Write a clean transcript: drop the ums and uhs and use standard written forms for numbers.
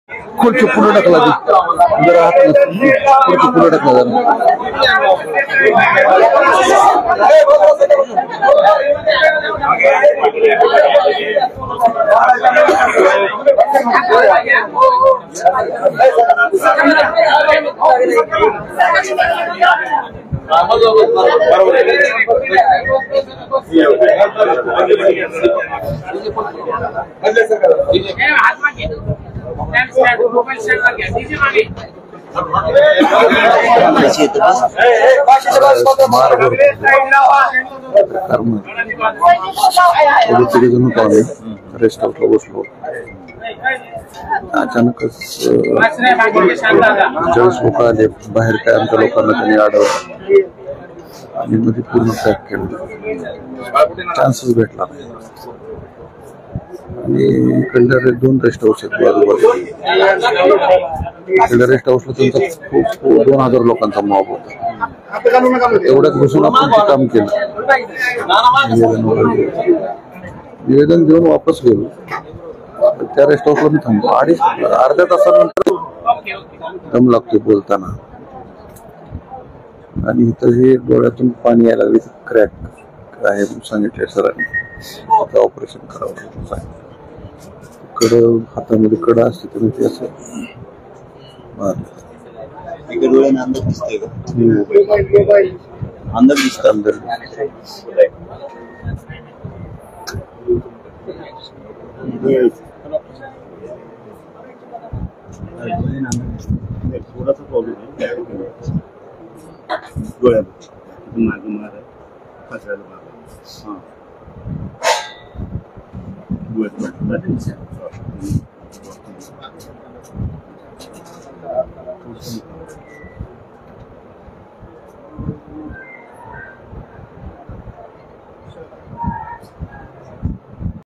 खुर्ची पुढे ढकला ती जरा खुर्ची पुढे ढकला जरा रेस्ट हाऊसला बसलो अचानकच 40 लोक आले बाहेर काय आमच्या लोकांना त्यांनी अडवलं आणि मध्ये पूर्ण पॅक केलं चान्सच भेटला नाही आणि इकडल्या 2 रेस्ट हाऊस आहेत बाजूबाजूला इकडल्या रेस्ट हाऊसला त्यांचा खूप 2000 लोकांचा मॉब होता एवढ्यात घुसून आपण ते काम केलं निवेदन देऊन वापस गेलो त्या रेस्ट हाऊसला मी थांबलो अर्ध्या तासानंतर दम लागतो बोलताना आणि इथं हे डोळ्यातून पाणी यायला लागले क्रॅक आहे सांगितले सरांनी आता ऑपरेशन करावं कड हातामध्ये कडा असते तर ते असं डोळ्याने अंदर दिसतंय का अंदर दिसतं अंदर थोडासा प्रॉब्लेम आहे डोळ्यात मागं मार कचऱ्याला मार